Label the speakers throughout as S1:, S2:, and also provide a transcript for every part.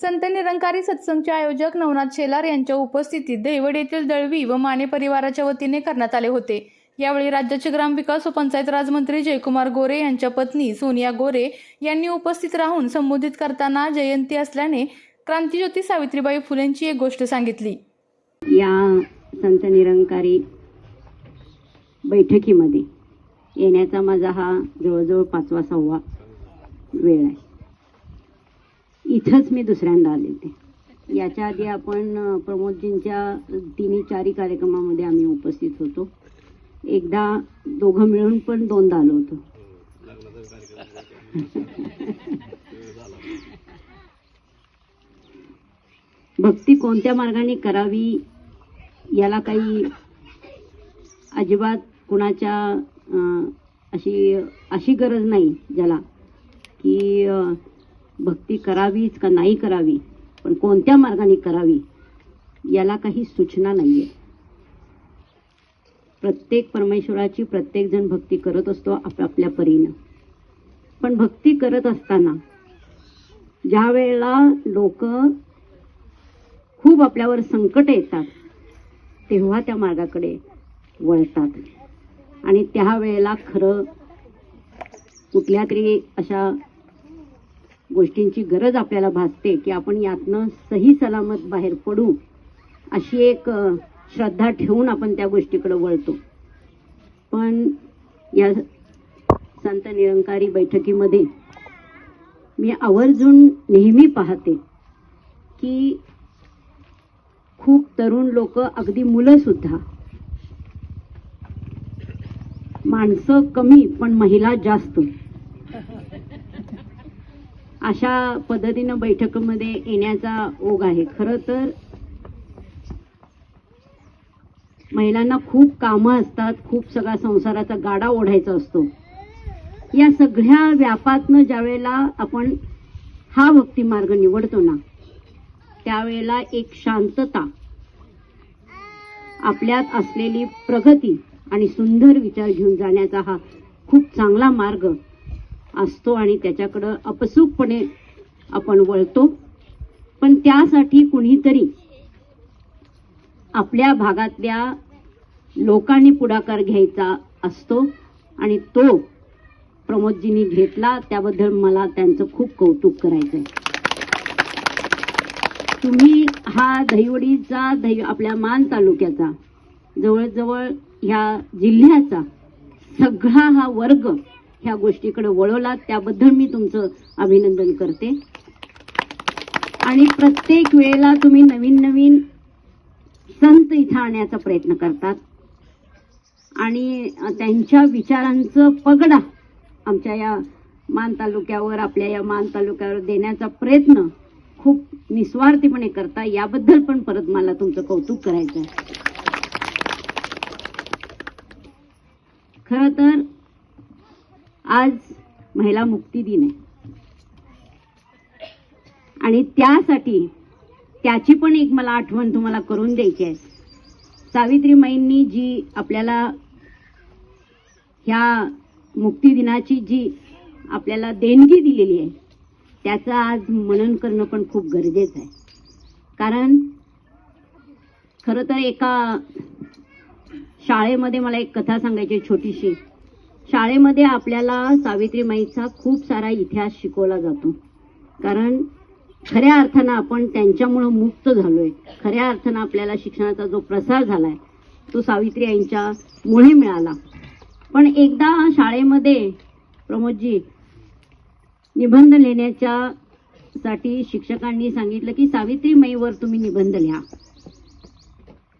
S1: संत निरंकारी सत्संगचे आयोजक नवनाथ शेलार यांच्या उपस्थितीत दहिवड येथील दळवी व माने परिवाराच्या वतीने करण्यात आले होते। यावेळी राज्याचे ग्रामविकास व पंचायत राज मंत्री जयकुमार गोरे यांच्या पत्नी सोनिया गोरे यांनी उपस्थित राहून संबोधित करताना जयंती असल्याने क्रांतिज्योती सावित्रीबाई फुलेंची एक गोष्ट सांगितली।
S2: या संत निरंकारी बैठकीमध्ये येण्याचा माझा हा जवळजवळ 5वा-6वा वेळ आहे। इथंच मी दुसऱ्यांदा आले होते। याच्या आधी आपण प्रमोदजींच्या 3-4 कार्यक्रमामध्ये आम्ही उपस्थित होतो। एकदा दोघं मिळून पण 2दा आलो होतो। भक्ती कोणत्या मार्गाने करावी याला काही अजिबात कुणाच्या अशी गरज नाही ज्याला की भक्ती करावीच का नाही करावी, पण कोणत्या मार्गाने करावी याला काही सूचना नाहीये। प्रत्येक परमेश्वराची प्रत्येक जण भक्ती करत असतो आपापल्या परीने। पण भक्ती करत असताना ज्या वेळेला लोक खूप आपल्यावर संकट येतात तेव्हा त्या मार्गाकडे वळतात आणि त्या वेळेला खरं कुठल्या तरी अशा गोष्टींची गरज आपल्याला भासते की आपण यातनं सही सलामत बाहेर पडू, अशी एक श्रद्धा ठेवून आपण त्या गोष्टीकडे वळतो। पण या संत निरंकारी बैठकीमध्ये मी आवर्जून नेहमी पाहते की खूप तरुण लोक, अगदी मुलं सुद्धा, माणसं कमी पण महिला जास्त, अशा पद्धतीनं बैठकीमध्ये येण्याचा ओघ आहे। खरं तर महिलांना खूप कामं असतात, खूप सगळा संसाराचा गाडा ओढायचा असतो। या सगळ्या व्यापातनं ज्यावेळेला आपण हा भक्ती मार्ग निवडतो ना, त्यावेळेला एक शांतता, आपल्यात असलेली प्रगती आणि सुंदर विचार घेऊन जाण्याचा हा खूप चांगला मार्ग असतो आणि त्याच्याकडे अपसूकपणे आपण वळतो। पण त्यासाठी कुणीतरी आपल्या भागातल्या लोकांनी पुढाकार घ्यायचा असतो आणि तो प्रमोदजींनी घेतला। त्याबद्दल मला त्यांचं खूप कौतुक करायचं आहे। तुम्ही हा दहिवडीचा आपल्या मान तालुक्याचा, जवळजवळ ह्या जिल्ह्याचा सगळा हा वर्ग ह्या गोष्टीकडे वळवला, त्याबद्दल मी तुमचं अभिनंदन करते। आणि प्रत्येक वेळेला तुम्ही नवीन नवीन संत इथं आणण्याचा प्रयत्न करतात आणि त्यांच्या विचारांचं पगडा आमच्या या मान तालुक्यावर, आपल्या या मान तालुक्यावर देण्याचा प्रयत्न खूप निस्वार्थीपणे करता। याबद्दल पण परत मला तुमचं कौतुक करायचं आहे। खरं तर आज महिला मुक्ती दिन आहे आणि त्यासाठी त्याची पण एक मला आठवण तुम्हाला करून द्यायची आहे। सावित्रीमाईंनी जी आपल्याला ह्या मुक्ती दिनाची जी आपल्याला देणगी दिलेली आहे त्याचं आज मनन करणं पण खूप गरजेचं आहे। कारण खरं तर एका शाळेमध्ये मला एक कथा सांगायची छोटीशी। शाळेमध्ये आपल्याला सावित्रीमाईचा खूप सारा इतिहास शिकवला जातो, कारण खऱ्या अर्थानं आपण त्यांच्यामुळे मुक्त झालोय। खऱ्या अर्थानं आपल्याला शिक्षणाचा जो प्रसार झालाय तो सावित्री आईंच्यामुळे मिळाला। पण एकदा शाळेमध्ये प्रमोदजी निबंध लिहिण्याच्या साठी शिक्षकांनी सांगितलं की सावित्रीमाईवर तुम्ही निबंध लिहा।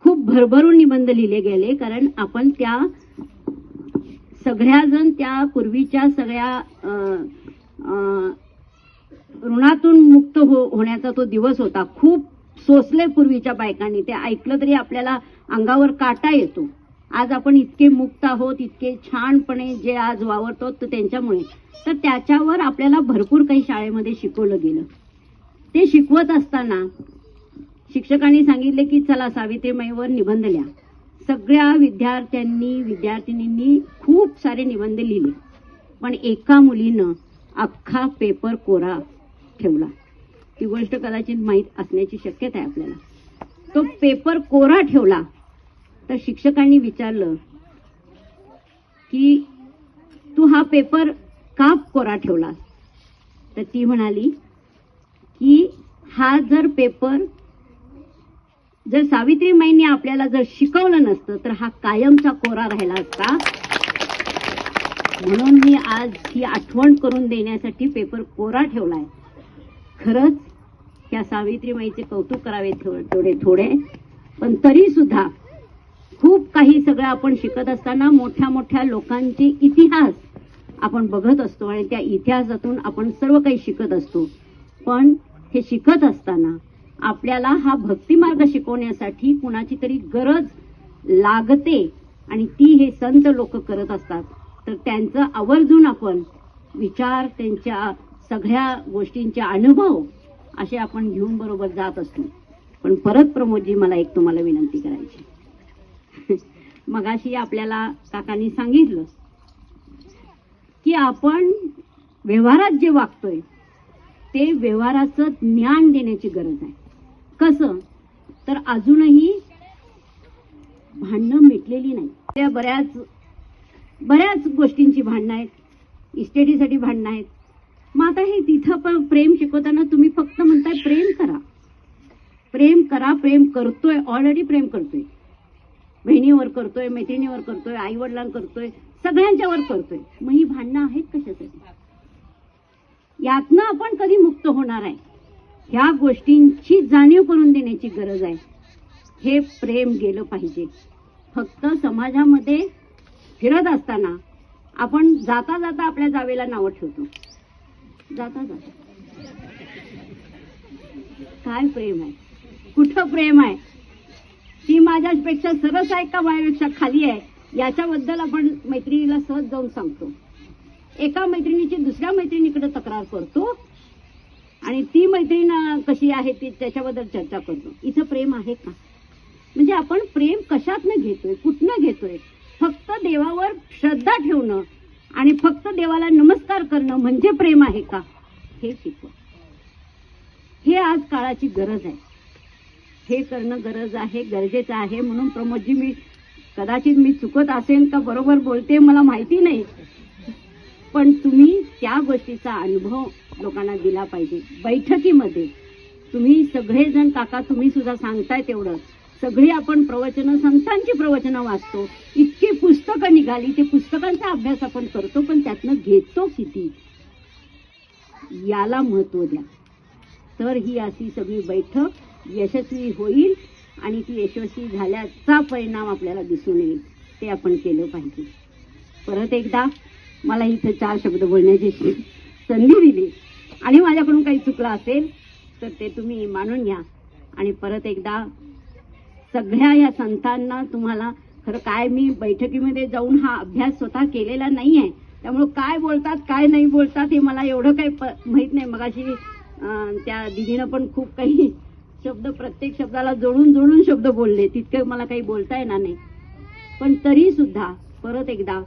S2: खूप भरभरून निबंध लिहिले गेले, कारण आपण त्या सगळ्याजण त्या पूर्वीच्या सगळ्या ऋणातून मुक्त होण्याचा तो दिवस होता। खूप सोसले पूर्वीच्या बायकांनी, ते ऐकलं तरी आपल्याला अंगावर काटा येतो। आज आपण इतके मुक्त आहोत, इतके छानपणे जे आज वावरतो तर त्यांच्यामुळे। तर त्याच्यावर आपल्याला भरपूर काही शाळेमध्ये शिकवलं गेलं। ते शिकवत असताना शिक्षकांनी सांगितले की चला सावित्रीमाईवर निबंध लिहा। सगळ्या विद्यार्थिनींनी खूप सारे निबंध लिहिले, पण एका मुलीनं अख्खा पेपर कोरा ठेवला ती गोष्ट कदाचित माहीत असण्याची शक्यता आहे आपल्याला. तो पेपर कोरा ठेवला तर शिक्षकांनी विचारलं की तू हा पेपर का कोरा ठेवलास? तर ती म्हणाली की हा जर पेपर जर सावित्रीमाईंनी आपल्याला जर शिकवलं नसतं तर हा कायमचा कोरा राहिला असता. म्हणून मी आज ही आठवण करून देण्यासाठी पेपर कोरा ठेवलाय. खरंच त्या सावित्रीमाईचे कौतुक करावे थोडे, पण तरी सुद्धा खूप काही सगळं आपण शिकत असताना मोठ्या मोठ्या लोकांचे इतिहास आपण बघत असतो आणि त्या इतिहासातून आपण सर्व काही शिकत असतो. पण हे शिकत असताना आपल्याला हा भक्तिमार्ग शिकवण्यासाठी कुणाची तरी गरज लागते आणि ती हे संत लोक करत असतात. तर त्यांचं आवर्जून आपण विचार, त्यांच्या सगळ्या गोष्टींचे अनुभव असे आपण घेऊन बरोबर जात असतो. पण परत प्रमोदजी, मला एक तुम्हाला विनंती करायची. मगाशी आपल्याला काकांनी सांगितलं की आपण व्यवहारात जे वागतोय ते व्यवहाराचं ज्ञान देण्याची गरज आहे. कसं? तर अजूनही भांडणं मिटलेली नाही. त्या बऱ्याच गोष्टींची भांडणं आहेत, इस्टेटीसाठी भांडणं आहेत. मग आता हे तिथं पण प्रेम शिकवताना तुम्ही फक्त म्हणताय प्रेम करा, प्रेम करा. प्रेम करतोय, ऑलरेडी प्रेम करतोय, बहिणीवर करतोय, मैत्रिणीवर करतोय, आई वडिलांवर करतोय, सगळ्यांच्यावर करतोय. मग ही भांडणं आहेत कशासाठी? यातनं आपण कधी मुक्त होणार आहे? ह्या गोष्टींची जाणीव करून देण्याची गरज आहे. हे प्रेम गेलं पाहिजे. फक्त समाजामध्ये फिरत असताना आपण जाता जाता आपल्या जावेला नावं ठेवतो. जाता जाता काय प्रेम आहे? कुठं प्रेम आहे? ती माझ्यापेक्षा सरस आहे का माझ्यापेक्षा खाली आहे याच्याबद्दल आपण मैत्रिणीला सहज जाऊन सांगतो. एका मैत्रिणीची दुसऱ्या मैत्रिणीकडे तक्रार करतो आणि ती मैत्रीण कशी आहे ती त्याच्याबद्दल चर्चा करतो. इथं प्रेम आहे का? म्हणजे आपण प्रेम कशातनं घेतोय, कुठनं घेतोय? फक्त देवावर श्रद्धा ठेवणं आणि फक्त देवाला नमस्कार करणं म्हणजे प्रेम आहे का? हे शिकवा. हे आज काळाची गरज आहे. हे करणं गरजेचं आहे. म्हणून प्रमोदजी, मी कदाचित मी चुकत असेल का बरोबर बोलते मला माहिती नाही, पण तुम्ही त्या गोष्टीचा अनुभव लोकांना दिला पाहिजे. बैठकीमध्ये तुम्ही सगळेजण, काका तुम्ही सुद्धा सांगताय तेवढं, सगळी आपण प्रवचनं, संतांची प्रवचनं वाचतो, इतकी पुस्तकं निघाली, ते पुस्तकांचा अभ्यास आपण करतो, पण त्यातनं घेतो किती याला महत्व द्या. तर ही अशी सगळी बैठक यशस्वी होईल आणि ती यशस्वी झाल्याचा परिणाम आपल्याला दिसून येईल. ते आपण केलं पाहिजे. परत एकदा मला इथे 4 शब्द बोलण्याची संधी दिली आणि माझ्याकडून काही चुकलं असेल तर ते तुम्ही मानून घ्या. आणि परत एकदा सगळ्या या संतांना, तुम्हाला खरं काय, मी बैठकीमध्ये जाऊन हा अभ्यास स्वतः केलेला नाही आहे, त्यामुळे काय बोलतात काय नाही बोलतात हे मला एवढं काही माहित नाही. मगाशी त्या दिदीनं पण खूप काही शब्द, प्रत्येक शब्दाला जोडून शब्द बोलले, तितकं मला काही बोलता येणार नाही. पण तरी सुद्धा परत एकदा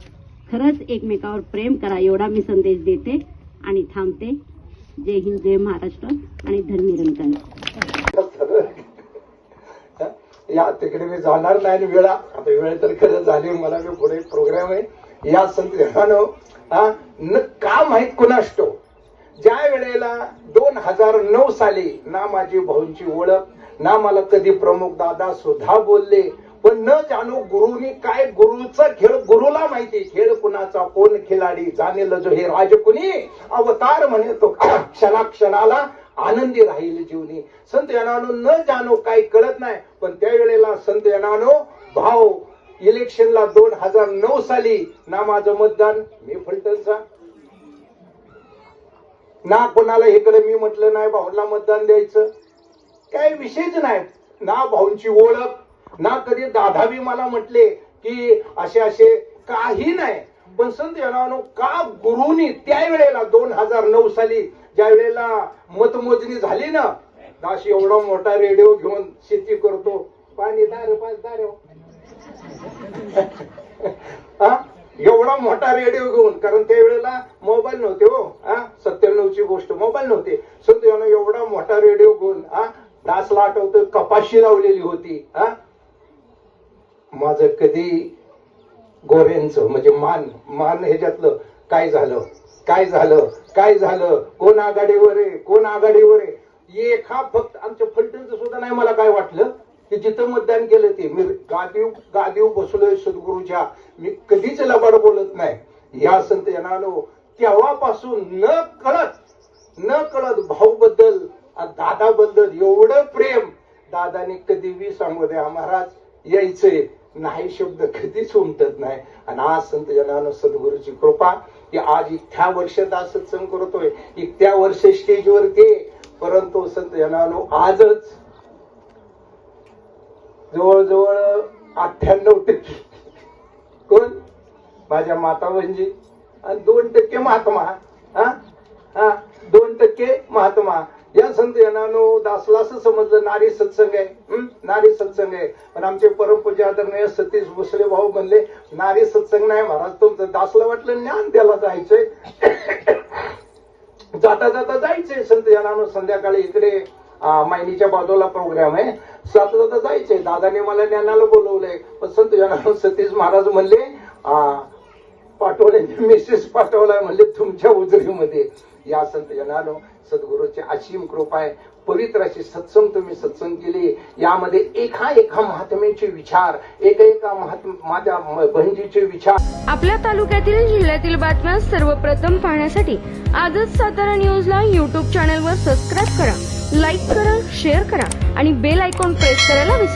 S2: खरंच एकमेकावर प्रेम करा एवढा मी संदेश देते आणि थांबते. जय हिंद, जय महाराष्ट्र आणि धर्मनिरंतर.
S3: या तिकडे मी जाणार नाही. वेळ तर खरं झाली. मला मी पुढे प्रोग्राम आहे या संदेशानं न का माहित कुणाष्टो. ज्या वेळेला 2009 साली ना माझी भाऊंची ओळख, ना मला कधी प्रमुख दादा सुद्धा बोलले, पण न जाणू गुरुनी काय, गुरुचा खेळ गुरुला माहिती, खेळ कुणाचा कोण खिलाडी जाणेल जो हे राजकुनी अवतार म्हणे तो क्षणाक्षणाला आनंदी राहील जीवनी. संत जनानो न जाणो काही कळत नाही, पण त्यावेळेला संत जनानो भाऊ इलेक्शनला 2009 साली ना माझं मतदान, मी फलटणचा, ना कोणाला इकडे मी म्हटलं नाही भाऊला मतदान द्यायचं, काही विषयच नाही. ना भाऊंची ओळख, ना कधी दादा बी मला म्हटले की असे काही नाही. पण संत जनानो का गुरुनी त्यावेळेला 2009 साली ज्या वेळेला मतमोजणी झाली ना, दाशी एवढा मोठा रेडिओ घेऊन शेती करतो, पाणी दारे पाच दारे एवढा मोठा रेडिओ घेऊन, कारण त्यावेळेला मोबाईल नव्हते हो, 97ची आठवणीची गोष्ट, मोबाईल नव्हते. संत यानं एवढा मोठा रेडिओ घेऊन दासला आठवतं कपाशी लावलेली होती. माझं कधी गोऱ्यांचं म्हणजे मान ह्याच्यातलं काय झालं, कोण आघाडीवर आहे, कोण आघाडीवर आहे. एका फक्त आमच्या फलटणचं सुद्धा नाही मला काय वाटलं की जिथं मतदान केलं ते मी गादीव बसलोय सद्गुरूच्या, मी कधीच लबाड बोलत नाही. या संत जनानो तेव्हापासून न कळत भाऊबद्दल दादाबद्दल एवढं प्रेम. दादानी कधी बी सांगू द्या महाराज यायचंय, नाही शब्द कधीच उमटत नाही. आणि आज संत जनानो सद्गुरूची कृपा की आज इतक्या वर्षात आज सत्संग करतोय, इतक्या वर्ष स्टेजवरती. परंतु संत जनानो आजच जवळजवळ 98% कोण माझ्या माता बहिणी आणि 2% महात्मा. 2% महात्मा. या संत जनानो दासला असं समजलं नारी सत्संग आहे, नारी सत्संग आहे. पण आमचे परमपूज्य आदरणीय सतीश भोसले भाऊ म्हणले नारी सत्संग नाही महाराज, तुमचं दासला वाटलं ज्ञान द्यायला जायचंय. जाता जायचंय संत जनानो. संध्याकाळी इकडे मायनीच्या बाजूला प्रोग्राम आहे, जाता जायचंय. दादाने मला ज्ञानाला बोलवलंय. पण संत जनानो सतीश महाराज म्हणले पाठवले, मेसेज पाठवलाय म्हणले तुमच्या उजरीमध्ये. या संत जनानो सद्गुरूची असीम कृपा आहे. पवित्र अशी सत्संग तुम्ही सत्संग केली. यामध्ये एका महात्म्याचे विचार, एका माझ्या बहिणीचे विचार.
S4: आपल्या तालुक्यातील जिल्ह्यातील बातम्या सर्वप्रथम पाहण्यासाठी आजच सातारा न्यूजला YouTube चॅनलवर सबस्क्राईब करा, लाईक करा, शेअर करा आणि बेल आयकॉन प्रेस करायला विसरू